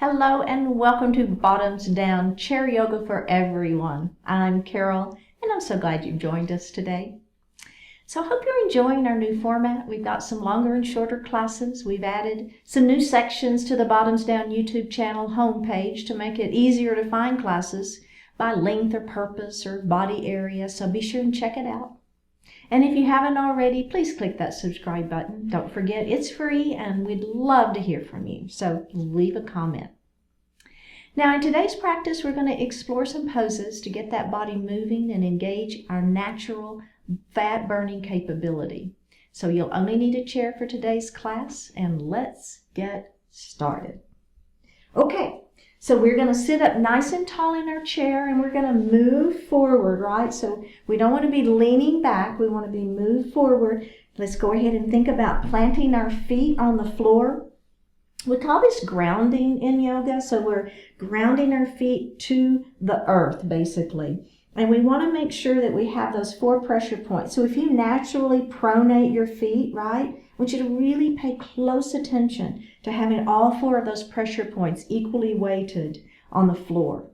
Hello and welcome to Bottoms Down Chair Yoga for Everyone. I'm Carol and I'm so glad you've joined us today. So I hope you're enjoying our new format. We've got some longer and shorter classes. We've added some new sections to the Bottoms Down YouTube channel homepage to make it easier to find classes by length or purpose or body area. So be sure and check it out. And if you haven't already, please click that subscribe button. Don't forget, it's free and we'd love to hear from you. So leave a comment. Now in today's practice, we're going to explore some poses to get that body moving and engage our natural fat burning capability. So you'll only need a chair for today's class, and let's get started. Okay, so we're going to sit up nice and tall in our chair and we're going to move forward, right? So we don't want to be leaning back, we want to be moved forward. Let's go ahead and think about planting our feet on the floor. We call this grounding in yoga, so we're grounding our feet to the earth, basically. And we want to make sure that we have those 4 pressure points. So if you naturally pronate your feet, right, I want you to really pay close attention to having all 4 of those pressure points equally weighted on the floor.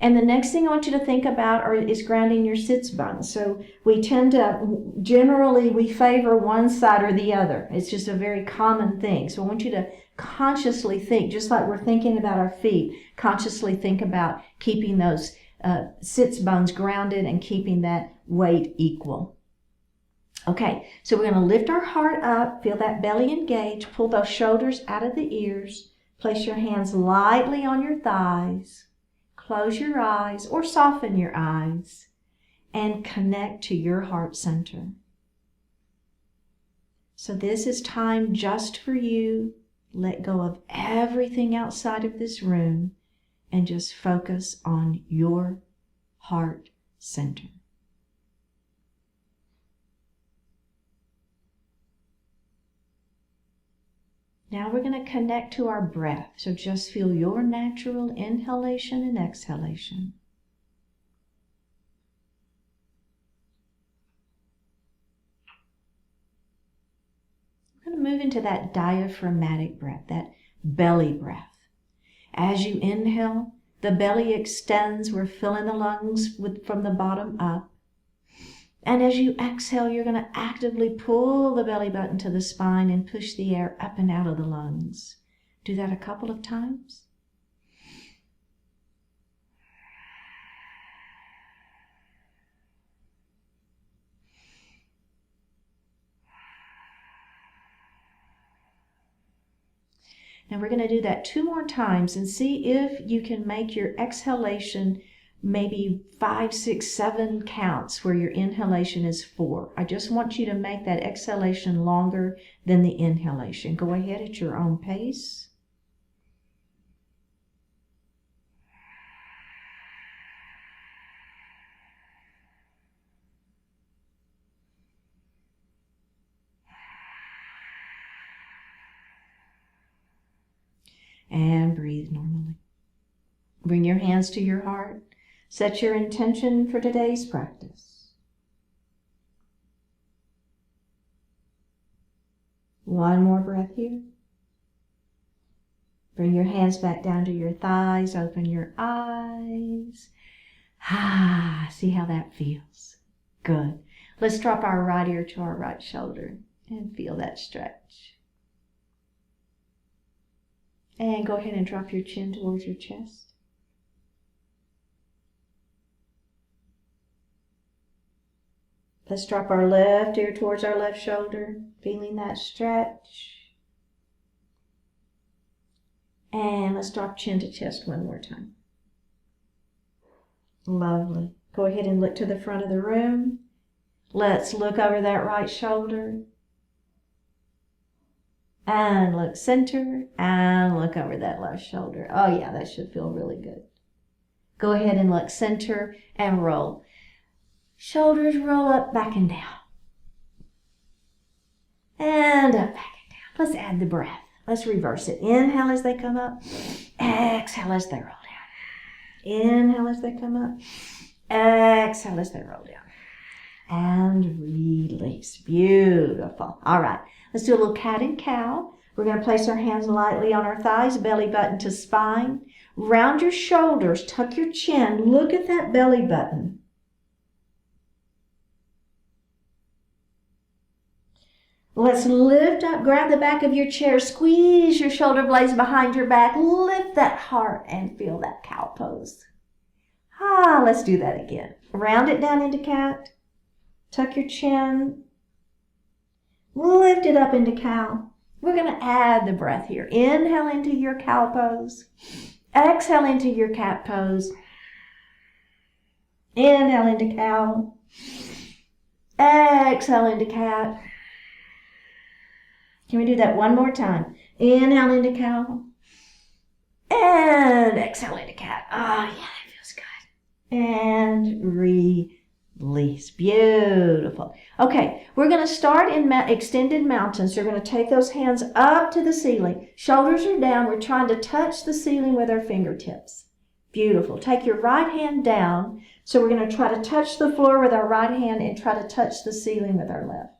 And the next thing I want you to think about is grounding your sits bones. So we tend to, generally we favor one side or the other. It's just a very common thing. So I want you to consciously think, just like we're thinking about our feet, consciously think about keeping those sits bones grounded and keeping that weight equal. Okay, so we're going to lift our heart up, feel that belly engage, pull those shoulders out of the ears, place your hands lightly on your thighs. Close your eyes or soften your eyes and connect to your heart center. So this is time just for you. Let go of everything outside of this room and just focus on your heart center. Now we're going to connect to our breath. So just feel your natural inhalation and exhalation. We're going to move into that diaphragmatic breath, that belly breath. As you inhale, the belly extends. We're filling the lungs from the bottom up. And as you exhale, you're going to actively pull the belly button to the spine and push the air up and out of the lungs. Do that a couple of times. Now we're going to do that 2 more times and see if you can make your exhalation maybe 5, 6, 7 counts where your inhalation is 4. I just want you to make that exhalation longer than the inhalation. Go ahead at your own pace. And breathe normally. Bring your hands to your heart. Set your intention for today's practice. One more breath here. Bring your hands back down to your thighs. Open your eyes. See how that feels. Good. Let's drop our right ear to our right shoulder and feel that stretch. And go ahead and drop your chin towards your chest. Let's drop our left ear towards our left shoulder, feeling that stretch. And let's drop chin to chest one more time. Lovely. Go ahead and look to the front of the room. Let's look over that right shoulder. And look center, and look over that left shoulder. Oh yeah, that should feel really good. Go ahead and look center and roll. Shoulders roll up, back and down. And up, back and down. Let's add the breath. Let's reverse it. Inhale as they come up. Exhale as they roll down. Inhale as they come up. Exhale as they roll down. And release. Beautiful. All right. Let's do a little cat and cow. We're going to place our hands lightly on our thighs, belly button to spine. Round your shoulders, tuck your chin, look at that belly button. Let's lift up, grab the back of your chair, squeeze your shoulder blades behind your back, lift that heart and feel that cow pose. Let's do that again. Round it down into cat, tuck your chin, lift it up into cow. We're going to add the breath here. Inhale into your cow pose, exhale into your cat pose, inhale into cow, exhale into cat. Can we do that one more time? Inhale into cow. And exhale into cat. Yeah, that feels good. And release. Beautiful. Okay, we're going to start in extended mountain. So you're going to take those hands up to the ceiling. Shoulders are down. We're trying to touch the ceiling with our fingertips. Beautiful. Take your right hand down. So we're going to try to touch the floor with our right hand and try to touch the ceiling with our left.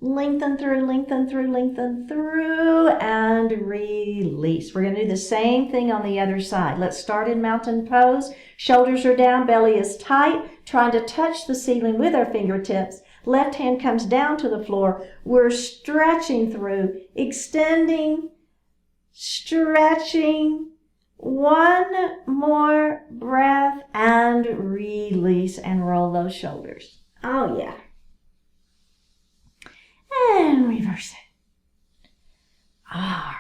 Lengthen through, lengthen through, lengthen through, and release. We're going to do the same thing on the other side. Let's start in mountain pose. Shoulders are down, belly is tight, trying to touch the ceiling with our fingertips. Left hand comes down to the floor. We're stretching through, extending, stretching. One more breath and release and roll those shoulders. Oh, yeah. And reverse it. All right.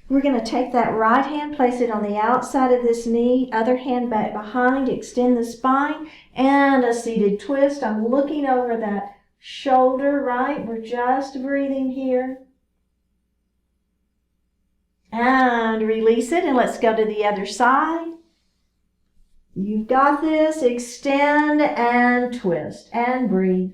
We're going to take that right hand, place it on the outside of this knee, other hand back behind, extend the spine, and a seated twist. I'm looking over that shoulder, right? We're just breathing here. And release it, and let's go to the other side. You've got this. Extend and twist and breathe.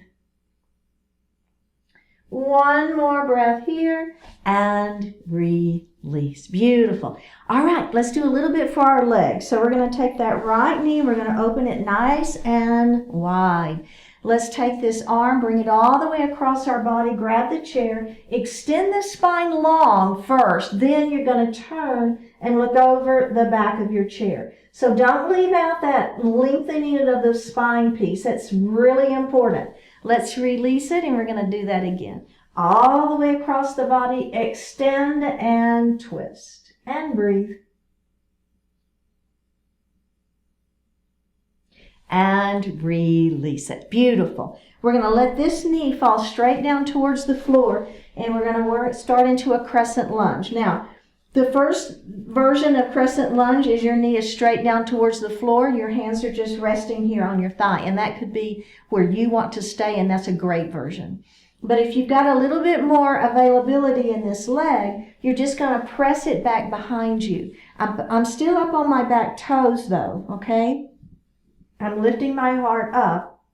One more breath here and release. Beautiful. All right, let's do a little bit for our legs. So we're going to take that right knee, we're going to open it nice and wide. Let's take this arm, bring it all the way across our body, grab the chair, extend the spine long first, then you're going to turn and look over the back of your chair. So don't leave out that lengthening of the spine piece. That's really important. Let's release it, and we're going to do that again. All the way across the body, extend and twist. And breathe. And release it. Beautiful. We're going to let this knee fall straight down towards the floor, and we're going to start into a crescent lunge. Now, the first version of crescent lunge is your knee is straight down towards the floor. Your hands are just resting here on your thigh, and that could be where you want to stay, and that's a great version. But if you've got a little bit more availability in this leg, you're just going to press it back behind you. I'm still up on my back toes though, okay? I'm lifting my heart up.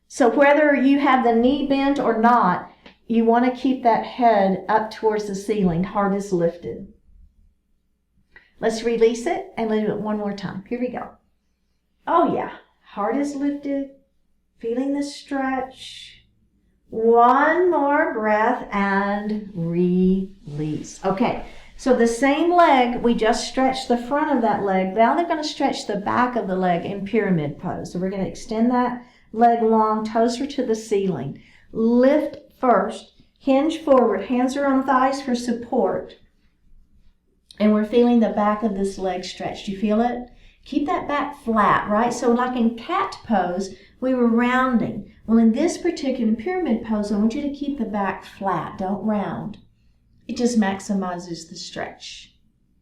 So whether you have the knee bent or not, you want to keep that head up towards the ceiling, heart is lifted. Let's release it and let's do it one more time. Here we go. Oh yeah, heart is lifted, feeling the stretch. One more breath and release. Okay, so the same leg, we just stretched the front of that leg. Now they're going to stretch the back of the leg in pyramid pose. So we're going to extend that leg long, toes are to the ceiling. Lift first, hinge forward, hands are on thighs for support. And we're feeling the back of this leg stretch. Do you feel it? Keep that back flat, right? So like in cat pose, we were rounding. Well, in this particular pyramid pose, I want you to keep the back flat. Don't round. It just maximizes the stretch.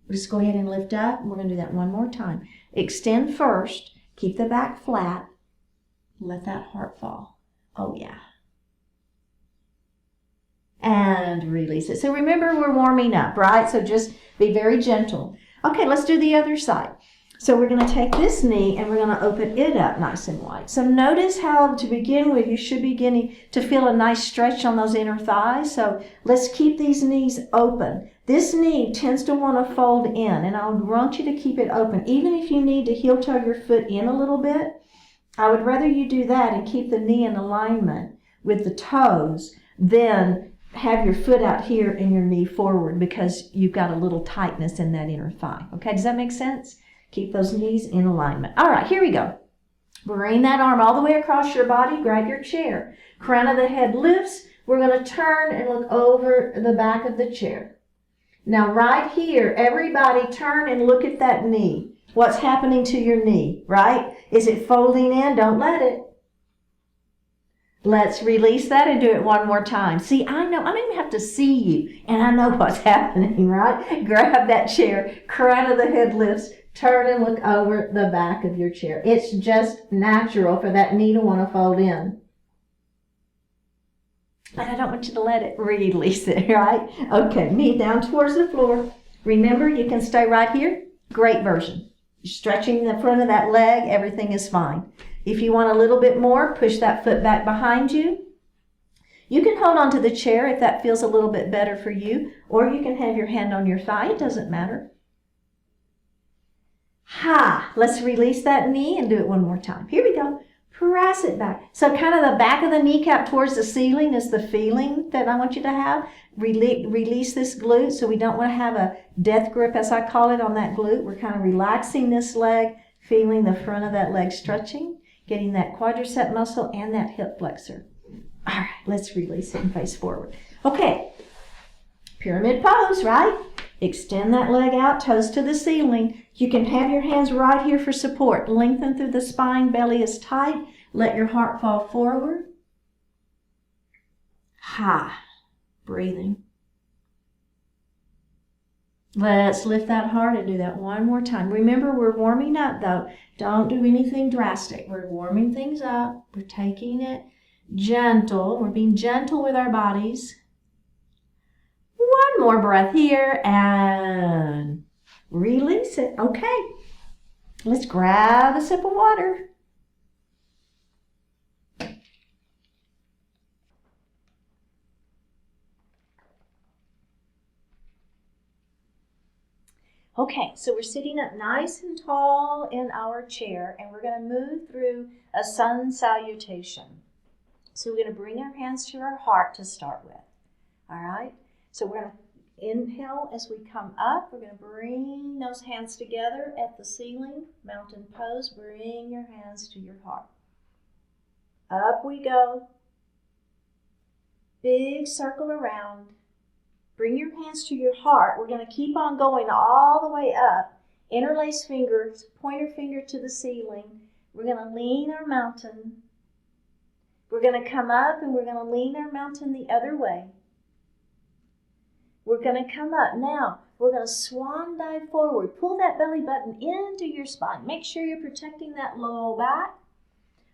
We'll just go ahead and lift up. We're going to do that one more time. Extend first. Keep the back flat. Let that heart fall. Oh, yeah. And release it. So remember, we're warming up, right? So just be very gentle. Okay, let's do the other side. So we're going to take this knee and we're going to open it up nice and wide. So notice how to begin with, you should be beginning to feel a nice stretch on those inner thighs. So let's keep these knees open. This knee tends to want to fold in, and I would want you to keep it open. Even if you need to heel toe your foot in a little bit, I would rather you do that and keep the knee in alignment with the toes than have your foot out here and your knee forward because you've got a little tightness in that inner thigh. Okay, does that make sense? Keep those knees in alignment. All right, here we go. Bring that arm all the way across your body. Grab your chair. Crown of the head lifts. We're going to turn and look over the back of the chair. Now right here, everybody turn and look at that knee. What's happening to your knee, right? Is it folding in? Don't let it. Let's release that and do it one more time. See, I know, I don't even have to see you, and I know what's happening, right? Grab that chair, crown of the head lifts, turn and look over the back of your chair. It's just natural for that knee to want to fold in. But I don't want you to let it release it, right? Okay, knee down towards the floor. Remember, you can stay right here. Great version. Stretching the front of that leg, everything is fine. If you want a little bit more, push that foot back behind you. You can hold on to the chair if that feels a little bit better for you, or you can have your hand on your thigh. It doesn't matter. Ha! Let's release that knee and do it one more time. Here we go. Press it back. So kind of the back of the kneecap towards the ceiling is the feeling that I want you to have. Release this glute, so we don't want to have a death grip, as I call it, on that glute. We're kind of relaxing this leg, feeling the front of that leg stretching, getting that quadricep muscle and that hip flexor. All right, let's release it and face forward. Okay, pyramid pose, right? Extend that leg out, toes to the ceiling. You can have your hands right here for support. Lengthen through the spine, belly is tight. Let your heart fall forward. Ha, breathing. Let's lift that heart and do that one more time. Remember, we're warming up though. Don't do anything drastic. We're warming things up. We're taking it gentle. We're being gentle with our bodies. One more breath here and release it. Okay, let's grab a sip of water. Okay, so we're sitting up nice and tall in our chair, and we're going to move through a sun salutation. So we're going to bring our hands to our heart to start with. All right, so we're going to inhale as we come up. We're going to bring those hands together at the ceiling, mountain pose. Bring your hands to your heart. Up we go. Big circle around. Bring your hands to your heart. We're going to keep on going all the way up. Interlace fingers, pointer finger to the ceiling. We're going to lean our mountain. We're going to come up and we're going to lean our mountain the other way. We're going to come up. Now, we're going to swan dive forward. Pull that belly button into your spine. Make sure you're protecting that low back.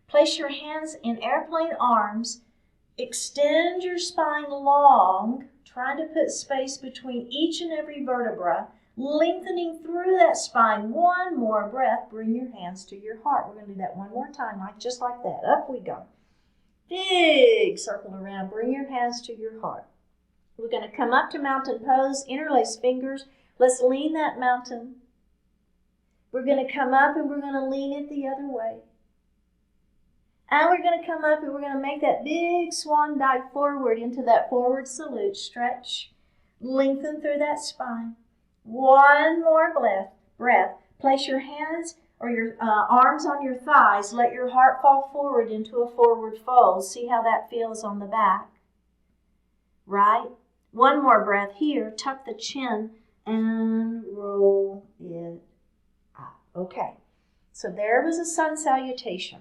Place your hands in airplane arms. Extend your spine long, trying to put space between each and every vertebra, lengthening through that spine. One more breath. Bring your hands to your heart. We're going to do that one more time, just like that. Up we go. Big circle around. Bring your hands to your heart. We're going to come up to mountain pose, interlace fingers. Let's lean that mountain. We're going to come up and we're going to lean it the other way. And we're going to come up and we're going to make that big swan dive forward into that forward salute. Stretch, lengthen through that spine. One more breath. Place your hands or your arms on your thighs. Let your heart fall forward into a forward fold. See how that feels on the back. Right? One more breath here. Tuck the chin and roll it out. Okay. So there was a sun salutation.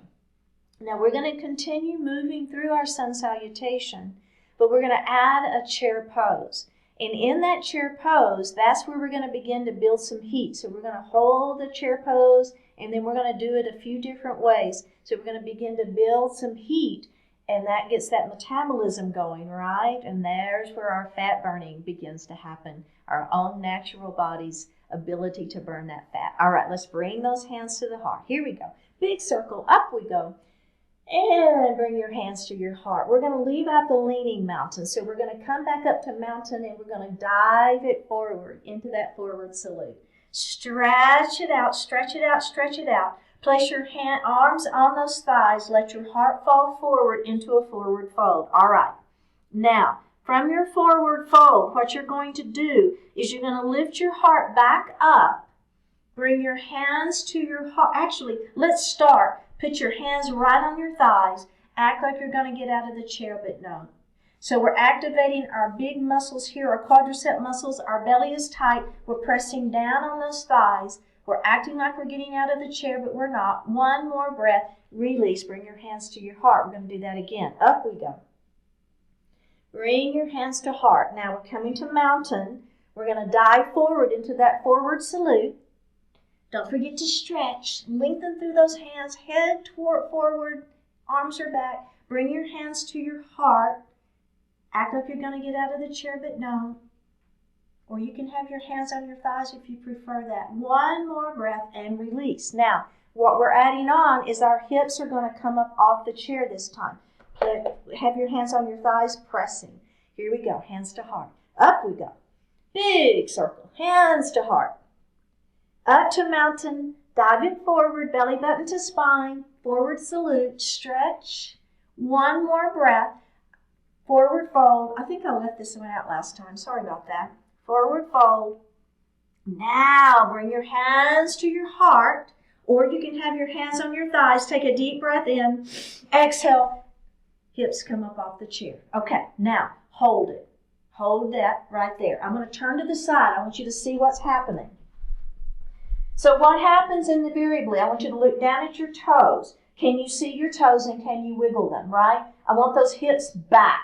Now we're going to continue moving through our sun salutation, but we're going to add a chair pose. And in that chair pose, that's where we're going to begin to build some heat. So we're going to hold the chair pose, and then we're going to do it a few different ways. So we're going to begin to build some heat, and that gets that metabolism going, right? And there's where our fat burning begins to happen, our own natural body's ability to burn that fat. All right, let's bring those hands to the heart. Here we go. Big circle, up we go. And bring your hands to your heart. We're going to leave out the leaning mountain. So we're going to come back up to mountain and we're going to dive it forward into that forward salute. Stretch it out, stretch it out, stretch it out. Place your arms on those thighs. Let your heart fall forward into a forward fold. All right. Now, From your forward fold, what you're going to do is you're going to lift your heart back up. Bring your hands to your heart. Actually, let's start. Put your hands right on your thighs. Act like you're going to get out of the chair, but no. So we're activating our big muscles here, our quadricep muscles. Our belly is tight. We're pressing down on those thighs. We're acting like we're getting out of the chair, but we're not. One more breath. Release. Bring your hands to your heart. We're going to do that again. Up we go. Bring your hands to heart. Now we're coming to mountain. We're going to dive forward into that forward salute. Don't forget to stretch. Lengthen through those hands. Head toward forward. Arms are back. Bring your hands to your heart. Act like you're going to get out of the chair, but don't. Or you can have your hands on your thighs if you prefer that. One more breath and release. Now, what we're adding on is our hips are going to come up off the chair this time. Have your hands on your thighs, pressing. Here we go. Hands to heart. Up we go. Big circle. Hands to heart. Up to mountain. Diving forward. Belly button to spine. Forward salute. Stretch. One more breath. Forward fold. I think I left this one out last time. Sorry about that. Forward fold. Now bring your hands to your heart, or you can have your hands on your thighs. Take a deep breath in. Exhale. Hips come up off the chair. Okay, now hold it. Hold that right there. I'm going to turn to the side. I want you to see what's happening. So what happens invariably, I want you to look down at your toes. Can you see your toes and can you wiggle them, right? I want those hips back.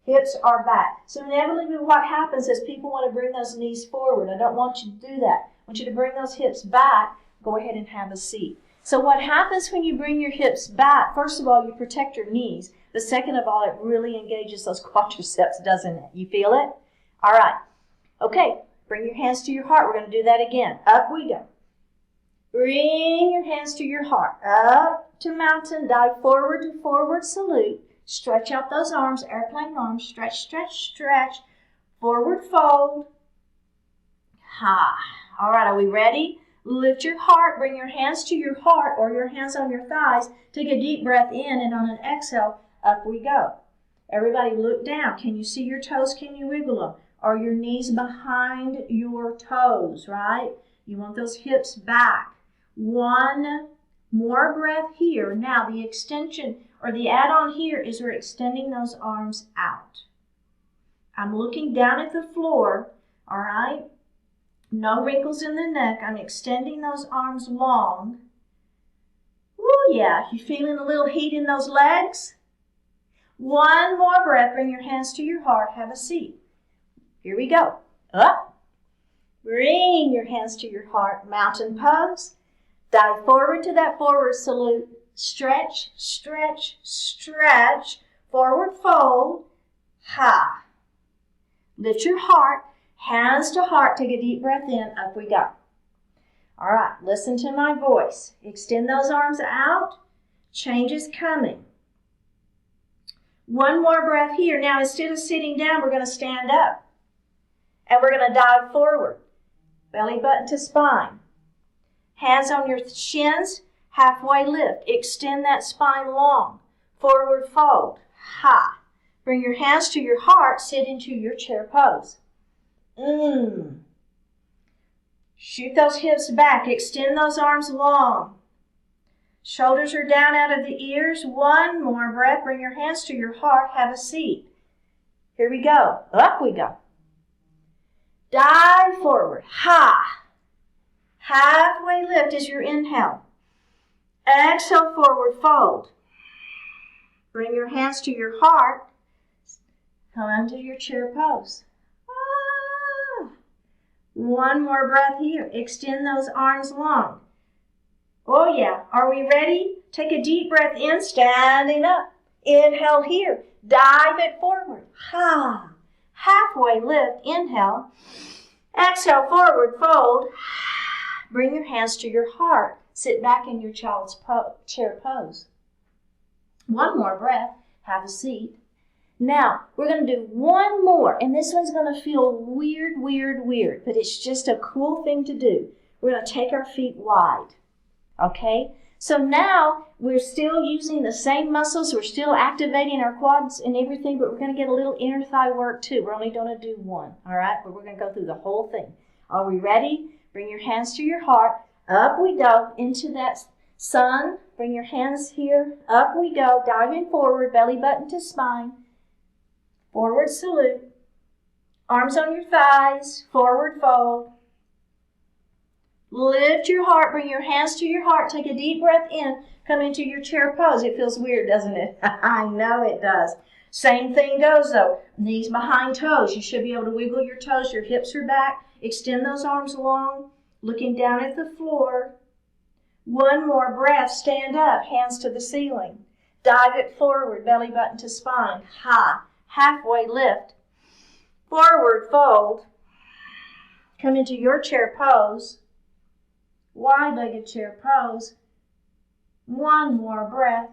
Hips are back. So inevitably what happens is people want to bring those knees forward. I don't want you to do that. I want you to bring those hips back. Go ahead and have a seat. So what happens when you bring your hips back, first of all, you protect your knees. But second of all, it really engages those quadriceps, doesn't it? You feel it? All right. Okay, bring your hands to your heart. We're going to do that again. Up we go. Bring your hands to your heart. Up to mountain. Dive forward to forward salute. Stretch out those arms, airplane arms. Stretch, stretch, stretch. Forward fold. Ha. All right, are we ready? Lift your heart. Bring your hands to your heart or your hands on your thighs. Take a deep breath in, and on an exhale, up we go. Everybody look down. Can you see your toes? Can you wiggle them? Are your knees behind your toes, right? You want those hips back. One more breath here. Now the extension or the add-on here is we're extending those arms out. I'm looking down at the floor, all right? No wrinkles in the neck. I'm extending those arms long. Oh yeah, you feeling a little heat in those legs? One more breath. Bring your hands to your heart. Have a seat. Here we go. Up. Bring your hands to your heart. Mountain pose. Dive forward to that forward salute. Stretch, stretch, stretch. Forward fold. Ha. Lift your heart. Hands to heart. Take a deep breath in. Up we go. All right. Listen to my voice. Extend those arms out. Change is coming. One more breath here. Now, instead of sitting down, we're going to stand up. And we're going to dive forward. Belly button to spine. Hands on your shins. Halfway lift. Extend that spine long. Forward fold. Ha. Bring your hands to your heart. Sit into your chair pose. Shoot those hips back. Extend those arms long. Shoulders are down out of the ears. One more breath. Bring your hands to your heart. Have a seat. Here we go. Up we go. Dive forward. Ha. Halfway lift is your inhale. Exhale, forward fold. Bring your hands to your heart. Come into your chair pose. One more breath here. Extend those arms long. Oh yeah, are we ready? Take a deep breath in, standing up. Inhale here. Dive it forward. Ha. Halfway lift. Inhale. Exhale, forward fold. Bring your hands to your heart. Sit back in your child's chair pose. One more breath. Have a seat. Now, we're going to do one more, and this one's going to feel weird, but it's just a cool thing to do. We're going to take our feet wide, okay? So now we're still using the same muscles. We're still activating our quads and everything, but we're going to get a little inner thigh work too. We're only going to do one, all right? But we're going to go through the whole thing. Are we ready? Bring your hands to your heart. Up we go into that sun. Bring your hands here. Up we go. Diving forward, belly button to spine. Forward salute. Arms on your thighs. Forward fold. Lift your heart. Bring your hands to your heart. Take a deep breath in. Come into your chair pose. It feels weird, doesn't it? I know it does. Same thing goes though. Knees behind toes. You should be able to wiggle your toes. Your hips are back. Extend those arms long. Looking down at the floor. One more breath. Stand up. Hands to the ceiling. Dive it forward. Belly button to spine. High. Halfway lift. Forward fold. Come into your chair pose. Wide-legged chair pose. One more breath.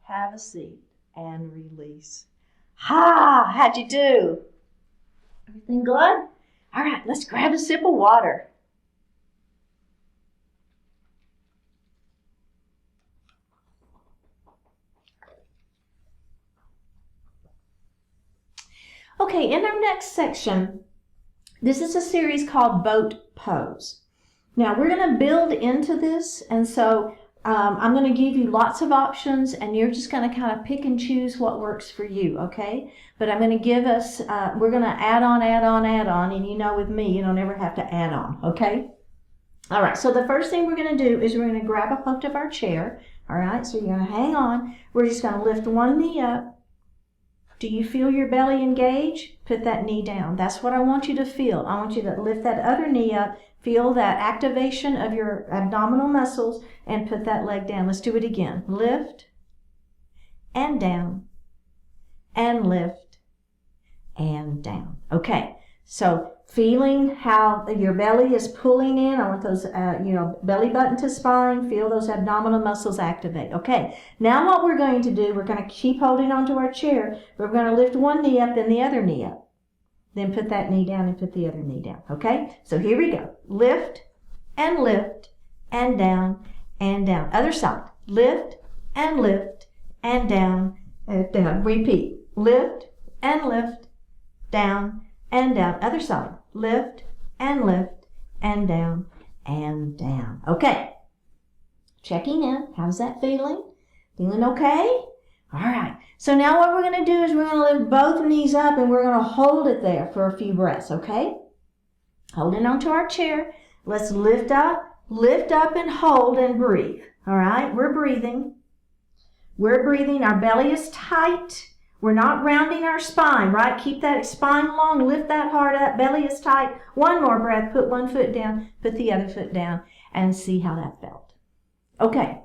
Have a seat and release. Ha! How'd you do? Everything good? All right, let's grab a sip of water. Okay, in our next section, this is a series called Boat Pose. Now, we're going to build into this, and so I'm going to give you lots of options, and you're just going to kind of pick and choose what works for you, okay? But I'm going to give us, we're going to add on, and you know with me, you don't ever have to add on, okay? All right, so the first thing we're going to do is we're going to grab a hold of our chair, all right? So you're going to hang on. We're just going to lift one knee up. Do you feel your belly engage? Put that knee down. That's what I want you to feel. I want you to lift that other knee up, feel that activation of your abdominal muscles, and put that leg down. Let's do it again. Lift and down and lift and down. Okay, so feeling how your belly is pulling in. I want those, belly button to spine. Feel those abdominal muscles activate. Okay, now what we're going to do, we're going to keep holding onto our chair. We're going to lift one knee up, then the other knee up. Then put that knee down and put the other knee down. Okay, so here we go. Lift and down and down. Other side. Lift and down and down. Repeat. Lift and down and down. Other side. Lift and down and down. Okay. Checking in. How's that feeling? Feeling okay? All right. So now what we're going to do is we're going to lift both knees up and we're going to hold it there for a few breaths, okay? Holding onto our chair. Let's lift up and hold and breathe. All right? We're breathing. We're breathing. Our belly is tight. We're not rounding our spine, right? Keep that spine long. Lift that heart up. Belly is tight. One more breath. Put one foot down. Put the other foot down and see how that felt. Okay.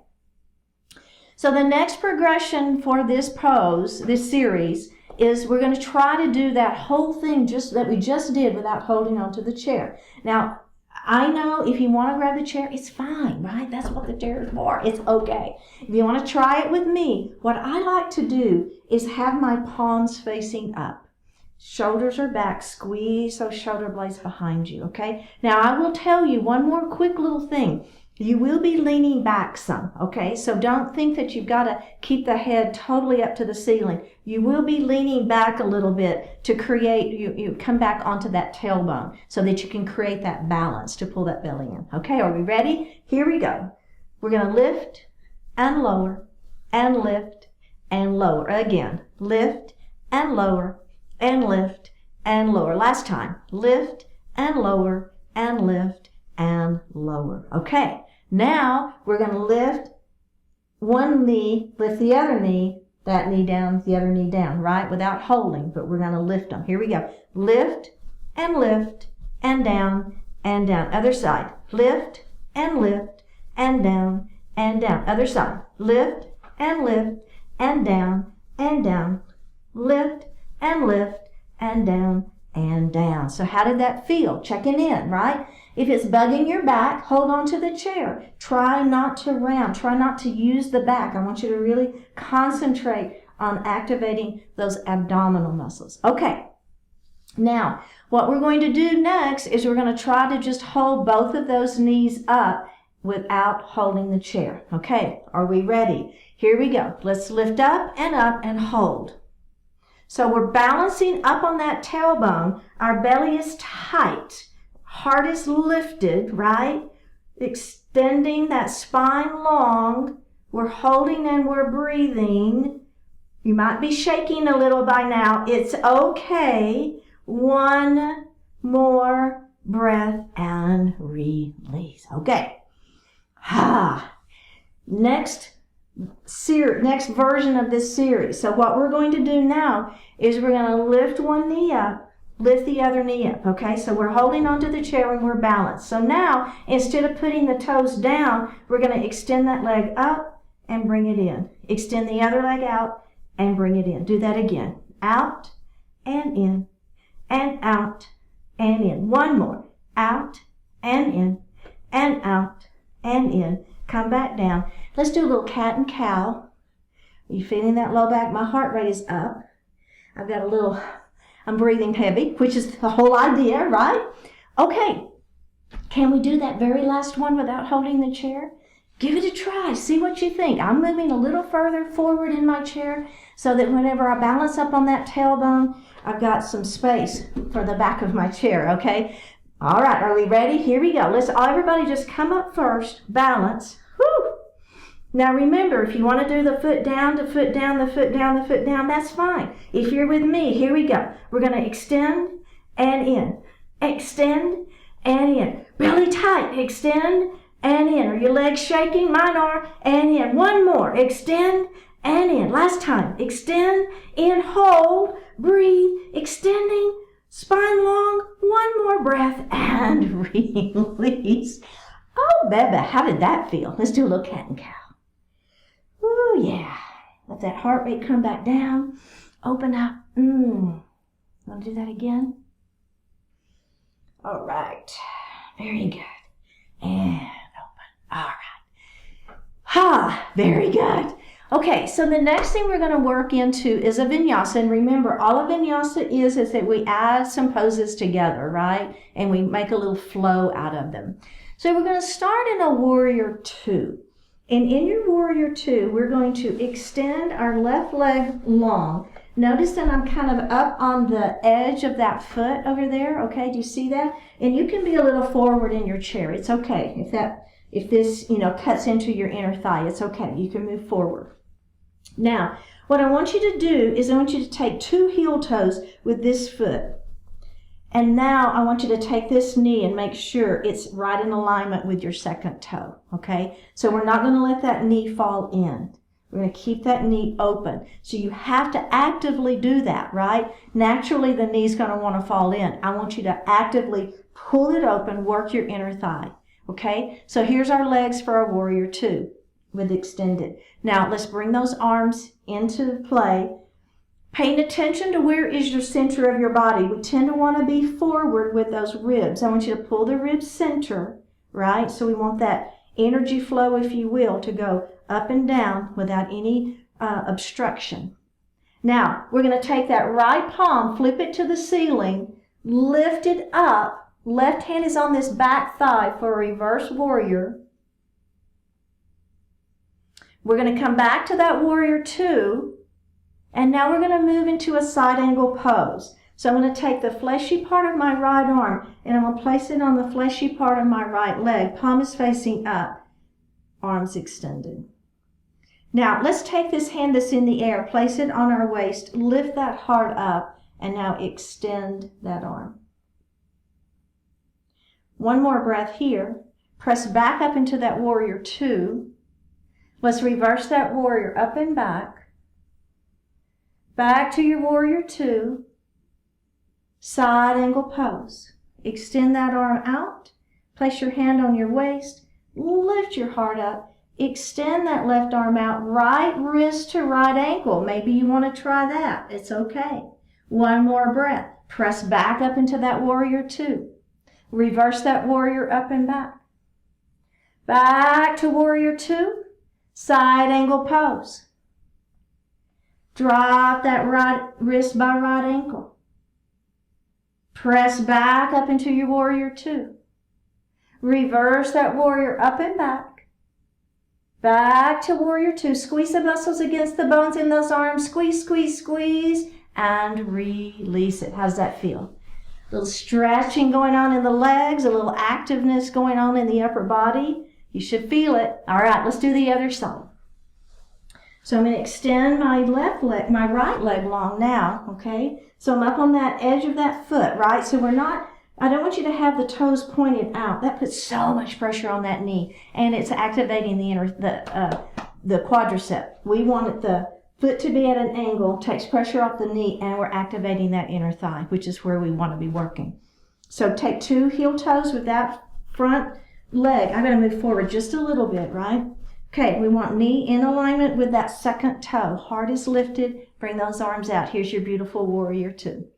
So the next progression for this pose, this series, is we're going to try to do that whole thing just that we just did without holding onto the chair. Now, I know if you want to grab the chair, it's fine, right? That's what the chair is for. It's okay. If you want to try it with me, what I like to do is have my palms facing up. Shoulders are back. Squeeze those shoulder blades behind you, okay? Now, I will tell you one more quick little thing. You will be leaning back some, okay? So don't think that you've got to keep the head totally up to the ceiling. You will be leaning back a little bit to create, you come back onto that tailbone so that you can create that balance to pull that belly in. Okay, are we ready? Here we go. We're going to lift and lower and lift and lower. Again, lift and lower and lift and lower. Last time, lift and lower and lift and lower. Okay. Now we're going to lift one knee, lift the other knee, that knee down, the other knee down, right? Without holding, but we're going to lift them. Here we go. Lift and down and down. Other side. Lift and down and down. Other side. Lift and down and down. Lift and down and down. So how did that feel? Checking in, right? If it's bugging your back, hold on to the chair. Try not to round. Try not to use the back. I want you to really concentrate on activating those abdominal muscles. Okay. Now, what we're going to do next is we're going to try to just hold both of those knees up without holding the chair. Okay, are we ready? Here we go. Let's lift up and hold. So we're balancing up on that tailbone. Our belly is tight. Heart is lifted, right? Extending that spine long. We're holding and we're breathing. You might be shaking a little by now. It's okay. One more breath and release. Okay. Next version of this series. So what we're going to do now is we're going to lift one knee up, lift the other knee up. Okay, so we're holding onto the chair and we're balanced. So now, instead of putting the toes down, we're going to extend that leg up and bring it in. Extend the other leg out and bring it in. Do that again. Out and in and out and in. One more. Out and in and out and in. Come back down. Let's do a little cat and cow. Are you feeling that low back? My heart rate is up. I'm breathing heavy, which is the whole idea, right? Okay. Can we do that very last one without holding the chair? Give it a try. See what you think. I'm moving a little further forward in my chair so that whenever I balance up on that tailbone, I've got some space for the back of my chair, okay? All right, are we ready? Here we go. Let's everybody just come up first, balance. Whew. Now remember, if you want to do the foot down, the foot down, the foot down, the foot down, that's fine. If you're with me, here we go. We're going to extend and in. Extend and in. Belly tight. Extend and in. Are your legs shaking? Mine are. And in. One more. Extend and in. Last time. Extend, in, hold, breathe, extending, spine long, one more breath, and release. Oh, baby, how did that feel? Let's do a little cat and cow. Oh, yeah. Let that heart rate come back down. Open up. Want to do that again? All right. Very good. And open. All right. Very good. Okay, so the next thing we're going to work into is a vinyasa. And remember, all a vinyasa is that we add some poses together, right? And we make a little flow out of them. So we're going to start in a warrior two. And in your warrior two, we're going to extend our left leg long. Notice that I'm kind of up on the edge of that foot over there. Okay, do you see that? And you can be a little forward in your chair. It's okay. If this, cuts into your inner thigh, it's okay. You can move forward. Now, what I want you to do is I want you to take two heel toes with this foot. And now I want you to take this knee and make sure it's right in alignment with your second toe, okay? So we're not going to let that knee fall in. We're going to keep that knee open. So you have to actively do that, right? Naturally, the knee's going to want to fall in. I want you to actively pull it open, work your inner thigh, okay? So here's our legs for our warrior two with extended. Now, let's bring those arms into play. Paying attention to where is your center of your body. We tend to want to be forward with those ribs. I want you to pull the ribs center, right? So we want that energy flow, if you will, to go up and down without any obstruction. Now, we're going to take that right palm, flip it to the ceiling, lift it up. Left hand is on this back thigh for a reverse warrior. We're going to come back to that warrior two. And now we're going to move into a side angle pose. So I'm going to take the fleshy part of my right arm and I'm going to place it on the fleshy part of my right leg. Palm is facing up, arms extended. Now let's take this hand that's in the air, place it on our waist, lift that heart up, and now extend that arm. One more breath here. Press back up into that warrior two. Let's reverse that warrior up and back. Back to your warrior two, side angle pose. Extend that arm out, place your hand on your waist, lift your heart up, extend that left arm out, right wrist to right ankle. Maybe you want to try that. It's okay. One more breath. Press back up into that warrior two. Reverse that warrior up and back. Back to warrior two, side angle pose. Drop that right wrist by right ankle. Press back up into your warrior two. Reverse that warrior up and back. Back to warrior two. Squeeze the muscles against the bones in those arms. Squeeze, squeeze, squeeze, and release it. How's that feel? A little stretching going on in the legs, a little activeness going on in the upper body. You should feel it. All right, let's do the other side. So I'm going to extend my left leg, my right leg long now, okay? So I'm up on that edge of that foot, right? So I don't want you to have the toes pointed out. That puts so much pressure on that knee, and it's activating the quadricep. We want the foot to be at an angle, takes pressure off the knee, and we're activating that inner thigh, which is where we want to be working. So take 2 heel toes with that front leg. I'm going to move forward just a little bit, right? Okay, we want knee in alignment with that second toe. Heart is lifted. Bring those arms out. Here's your beautiful warrior two.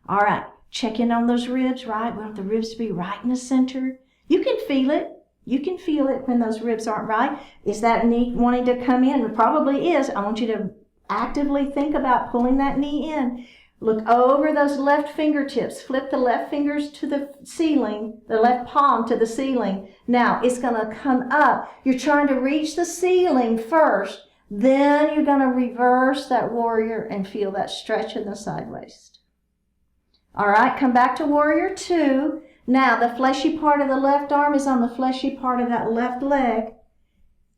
All right, check in on those ribs, right? We want the ribs to be right in the center. You can feel it. You can feel it when those ribs aren't right. Is that knee wanting to come in? It probably is. I want you to actively think about pulling that knee in. Look over those left fingertips. Flip the left fingers to the ceiling, the left palm to the ceiling. Now, it's going to come up. You're trying to reach the ceiling first. Then you're going to reverse that warrior and feel that stretch in the side waist. All right, come back to warrior two. Now, the fleshy part of the left arm is on the fleshy part of that left leg.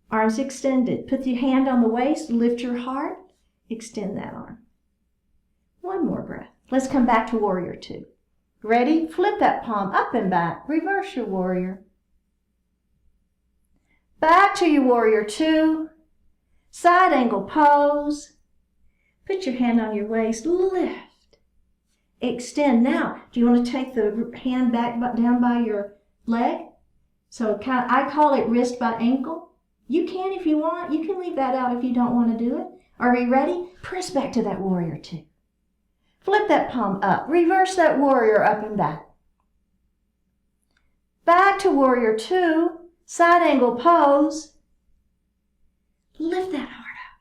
Arms extended. Put your hand on the waist. Lift your heart. Extend that arm. One more breath. Let's come back to warrior two. Ready? Flip that palm up and back. Reverse your warrior. Back to your warrior two. Side angle pose. Put your hand on your waist. Lift. Extend. Now, do you want to take the hand back down by your leg? So I call it wrist by ankle. You can if you want. You can leave that out if you don't want to do it. Are we ready? Press back to that warrior two. Flip that palm up. Reverse that warrior up and back. Back to warrior two. Side angle pose. Lift that heart up.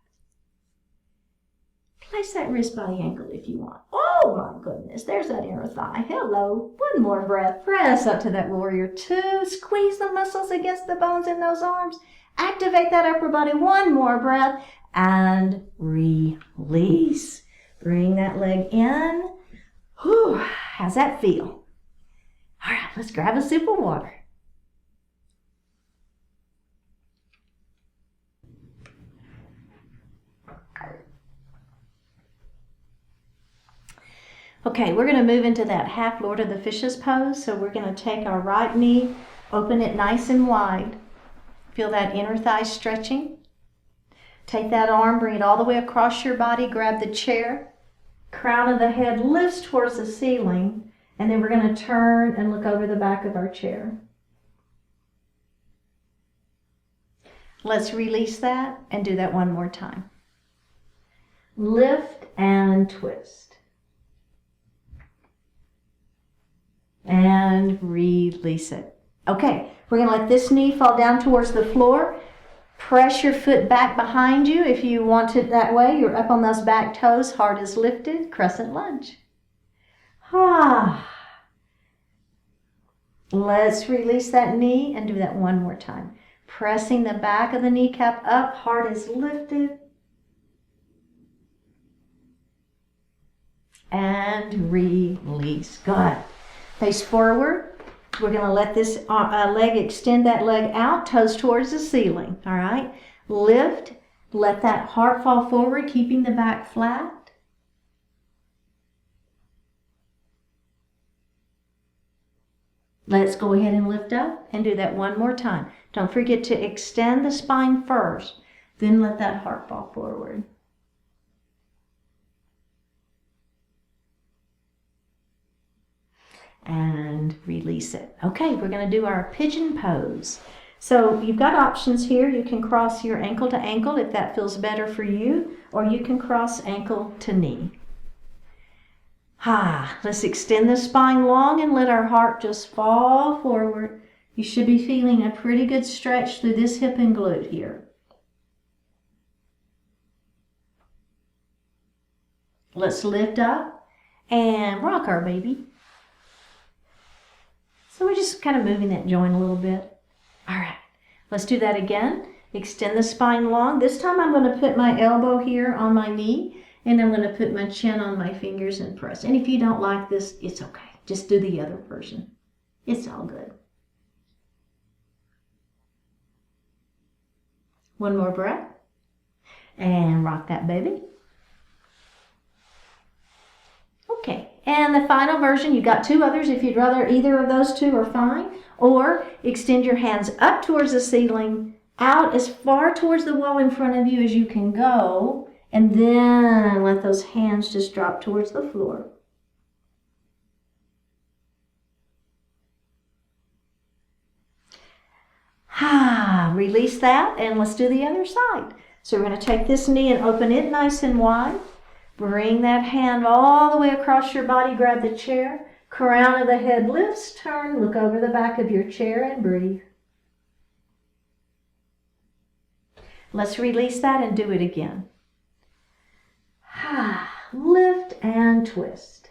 Place that wrist by the ankle if you want. Oh my goodness, there's that inner thigh. Hello. One more breath. Press up to that warrior two. Squeeze the muscles against the bones in those arms. Activate that upper body. One more breath. And release. Bring that leg in. Whew, how's that feel? All right, let's grab a sip of water. Okay, we're going to move into that half Lord of the Fishes pose. So we're going to take our right knee, open it nice and wide. Feel that inner thigh stretching. Take that arm, bring it all the way across your body, grab the chair. Crown of the head lifts towards the ceiling, and then we're going to turn and look over the back of our chair. Let's release that and do that one more time. Lift and twist. And release it. Okay, we're going to let this knee fall down towards the floor. Press your foot back behind you if you want it that way. You're up on those back toes. Heart is lifted. Crescent lunge. Let's release that knee and do that one more time. Pressing the back of the kneecap up. Heart is lifted. And release. Good. Face forward. We're going to let this leg extend that leg out, toes towards the ceiling. All right. Lift. Let that heart fall forward, keeping the back flat. Let's go ahead and lift up and do that one more time. Don't forget to extend the spine first, then let that heart fall forward. And release it. Okay, we're going to do our pigeon pose. So you've got options here. You can cross your ankle to ankle if that feels better for you, or you can cross ankle to knee. Let's extend the spine long and let our heart just fall forward. You should be feeling a pretty good stretch through this hip and glute here. Let's lift up and rock our baby. So we're just kind of moving that joint a little bit. All right, let's do that again. Extend the spine long. This time I'm going to put my elbow here on my knee, and I'm going to put my chin on my fingers and press. And if you don't like this, it's okay. Just do the other version. It's all good. One more breath. And rock that baby. Okay, and the final version, you got two others. If you'd rather either of those two are fine. Or extend your hands up towards the ceiling, out as far towards the wall in front of you as you can go, and then let those hands just drop towards the floor. Release that, and let's do the other side. So we're going to take this knee and open it nice and wide. Bring that hand all the way across your body. Grab the chair. Crown of the head lifts. Turn. Look over the back of your chair and breathe. Let's release that and do it again. Lift and twist.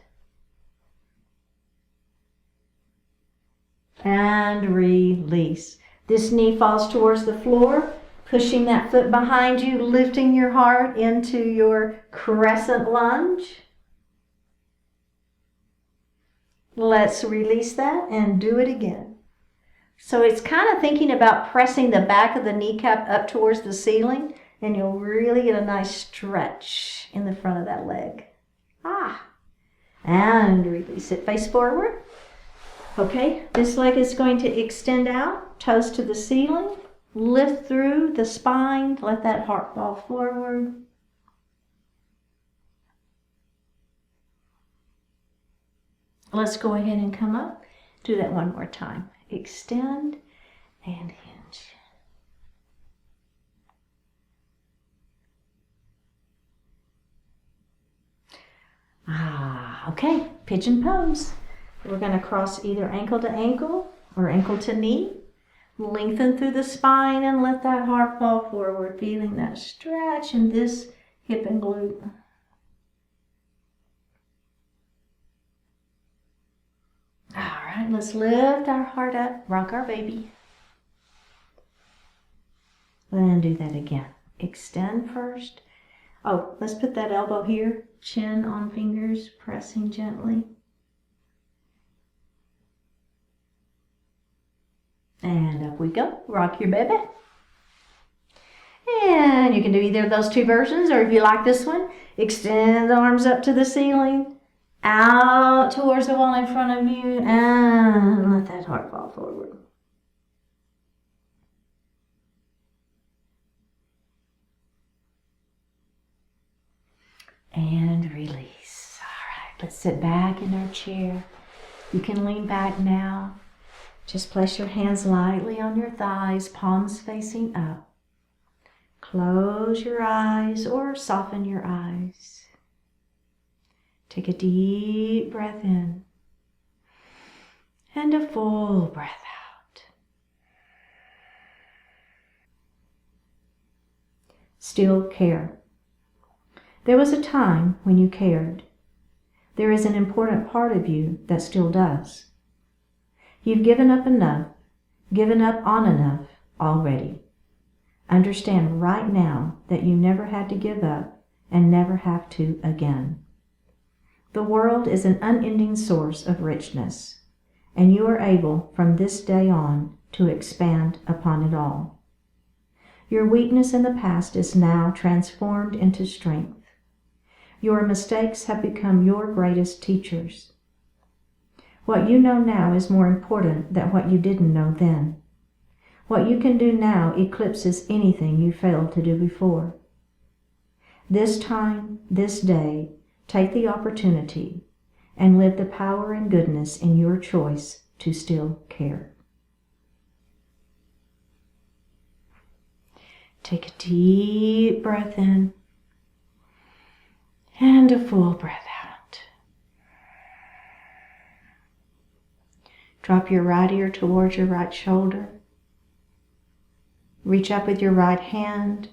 And release. This knee falls towards the floor, pushing that foot behind you, lifting your heart into your crescent lunge. Let's release that and do it again. So it's kind of thinking about pressing the back of the kneecap up towards the ceiling, and you'll really get a nice stretch in the front of that leg. And release it, face forward. Okay, this leg is going to extend out, toes to the ceiling, lift through the spine, let that heart fall forward. Let's go ahead and come up. Do that one more time. Extend and hinge. Okay, pigeon pose. We're going to cross either ankle to ankle or ankle to knee. Lengthen through the spine and let that heart fall forward, feeling that stretch in this hip and glute. All right, let's lift our heart up, rock our baby. And do that again. Extend first. Oh, let's put that elbow here, chin on fingers, pressing gently. And up we go. Rock your baby. And you can do either of those two versions, or if you like this one, extend the arms up to the ceiling, out towards the wall in front of you, and let that heart fall forward. And release. All right, let's sit back in our chair. You can lean back now. Just place your hands lightly on your thighs, palms facing up. Close your eyes or soften your eyes. Take a deep breath in and a full breath out. Still care. There was a time when you cared. There is an important part of you that still does. You've given up enough, given up on enough already. Understand right now that you never had to give up and never have to again. The world is an unending source of richness, and you are able from this day on to expand upon it all. Your weakness in the past is now transformed into strength. Your mistakes have become your greatest teachers. What you know now is more important than what you didn't know then. What you can do now eclipses anything you failed to do before. This time, this day, take the opportunity and live the power and goodness in your choice to still care. Take a deep breath in and a full breath out. Drop your right ear towards your right shoulder. Reach up with your right hand.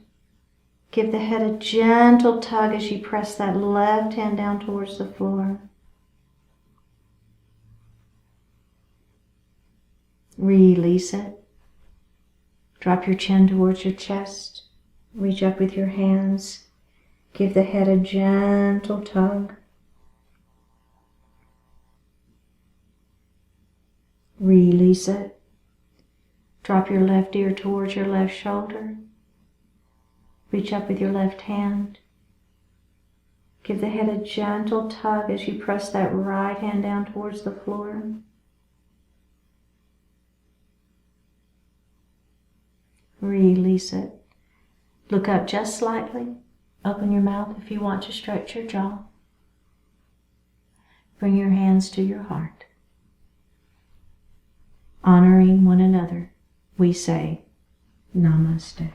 Give the head a gentle tug as you press that left hand down towards the floor. Release it. Drop your chin towards your chest. Reach up with your hands. Give the head a gentle tug. Release it. Drop your left ear towards your left shoulder. Reach up with your left hand. Give the head a gentle tug as you press that right hand down towards the floor. Release it. Look up just slightly. Open your mouth if you want to stretch your jaw. Bring your hands to your heart. Honoring one another, we say Namaste.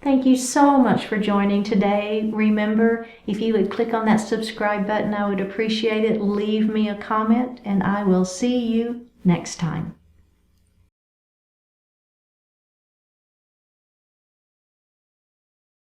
Thank you so much for joining today. Remember, if you would click on that subscribe button, I would appreciate it. Leave me a comment, and I will see you next time.